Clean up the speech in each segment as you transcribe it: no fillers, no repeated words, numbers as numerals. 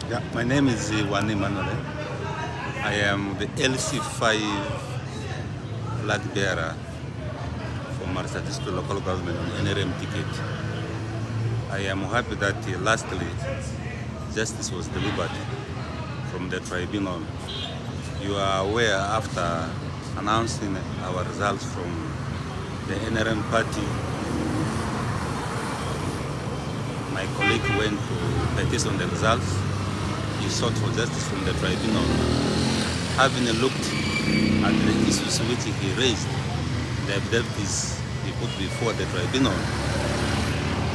Yeah, my name is Wani Emmanuel. I am the LC5 flag bearer for Marsa District Local Government on NRM ticket. I am happy that lastly justice was delivered from the tribunal. You are aware after announcing our results from the NRM party, my colleague went to petition the results. He sought for justice from the tribunal. Having looked at the issues which he raised, the evidences he put before the tribunal,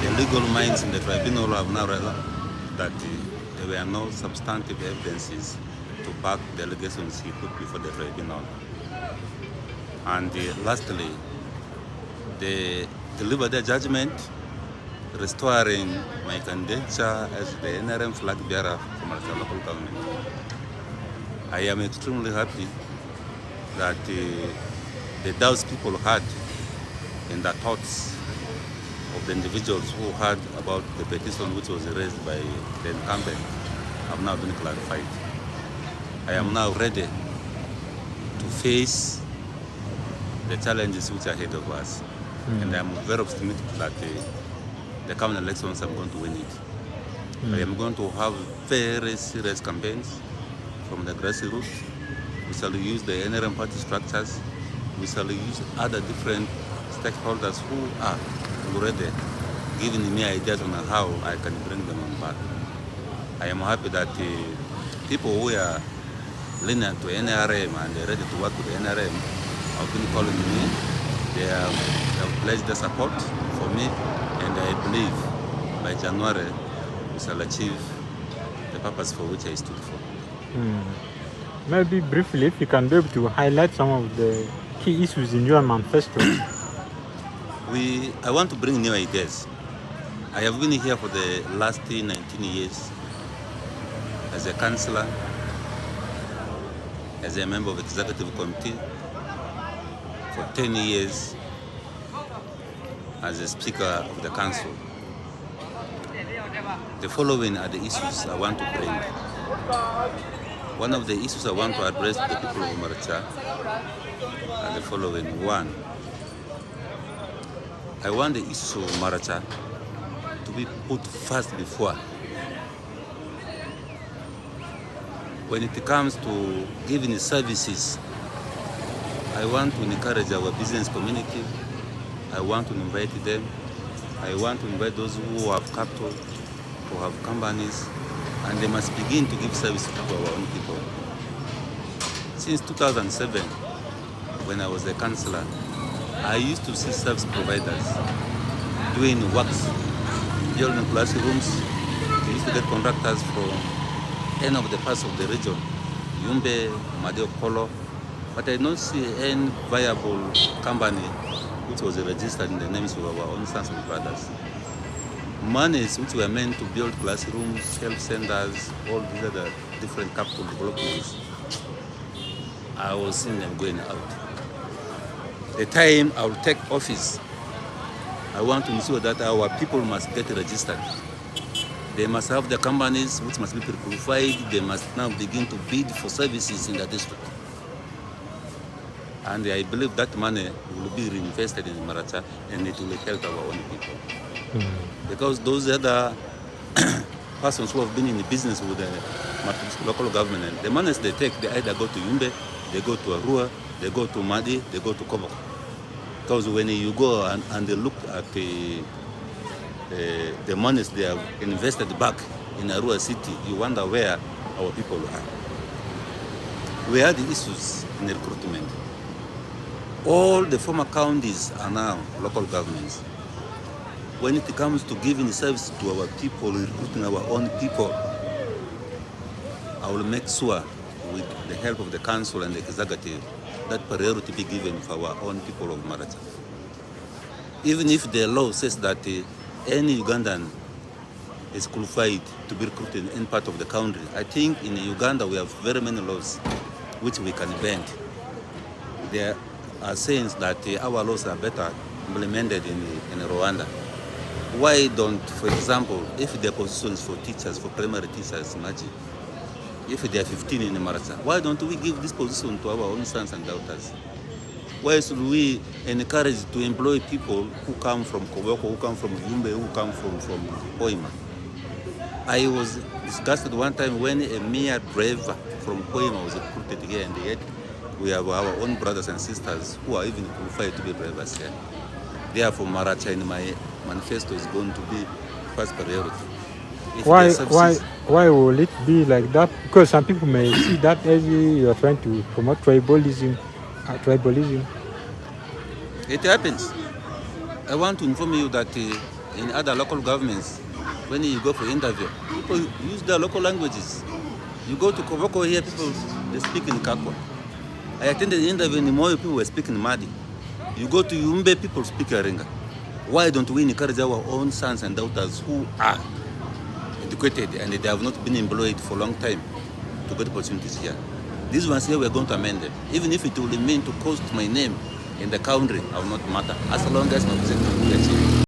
the legal minds in the tribunal have now realized that there were no substantive evidences to back the allegations he put before the tribunal. And lastly, they delivered their judgment restoring my candidature as the NRM flag bearer for my local government. I am extremely happy that the doubts people had in the thoughts of the individuals who heard about the petition which was raised by the incumbent have now been clarified. I am now ready to face the challenges which are ahead of us. And I am very optimistic that the coming elections I'm going to win it. I am going to have very serious campaigns from the grassroots. We shall use the NRM party structures. We shall use other different stakeholders who are already giving me ideas on how I can bring them on board. I am happy that people who are lenient to NRM and they're ready to work with the NRM have been calling me. They have pledged their support for me, and I believe by January we shall achieve the purpose for which I stood for. Maybe briefly, if you can be able to highlight some of the key issues in your manifesto. I want to bring new ideas. I have been here for the last 19 years as a councillor, as a member of the executive committee, for 10 years as a speaker of the council. The following are the issues I want to bring. One of the issues I want to address to the people of Maracha are the following. One, I want the issue of Maracha to be put first before. When it comes to giving services, I want to encourage our business community. I want to invite them. I want to invite those who have capital, who have companies, and they must begin to give service to our own people. Since 2007, when I was a councillor, I used to see service providers doing works, building classrooms. They used to get contractors from any of the parts of the region, Yumbe, Madeo Polo, but I don't see any viable company which was registered in the names of our own sons and brothers. Monies which were meant to build classrooms, health centers, all these other different capital developments, I was seeing them going out. The time I will take office, I want to ensure that our people must get registered. They must have the companies which must be pre-qualified. They must now begin to bid for services in the district. And I believe that money will be reinvested in Maracha and it will help our own people. Because those other persons who have been in the business with the local government, the monies they take, they either go to Yumbe, they go to Arua, they go to Madi, they go to Kobok. Because when you go and they look at the monies they have invested back in Arua city, you wonder where our people are. We had the issues in the recruitment. All the former counties are now local governments. When it comes to giving service to our people, recruiting our own people, I will make sure with the help of the council and the executive that priority be given for our own people of Maracha. Even if the law says that any Ugandan is qualified to be recruited in any part of the country, I think in Uganda we have very many laws which we can bend. There are sayings that our laws are better implemented in Rwanda. Why don't, for example, if there are positions for teachers, for primary teachers, imagine, if there are 15 in Marata, why don't we give this position to our own sons and daughters? Why should we encourage to employ people who come from Koboko, who come from Yumbe, who come from Hoima? I was disgusted one time when a mere driver from Hoima was recruited here, and yet we have our own brothers and sisters who are even qualified to be drivers here. Therefore, Maracha in my manifesto is going to be first priority. Why will it be like that? Because some people may see that as you are trying to promote tribalism. It happens. I want to inform you that in other local governments, when you go for interview, people use their local languages. You go to Koboko here, people they speak in Kakwa. I attended the interview in Moyo, people were speaking Madi. You go to Yumbe, people speak Aringa. Why don't we encourage our own sons and daughters who are educated and they have not been employed for a long time to get opportunities here? These ones here, we're going to amend them. Even if it will mean to cost my name in the country, I will not matter, as long as my objective will be achieved.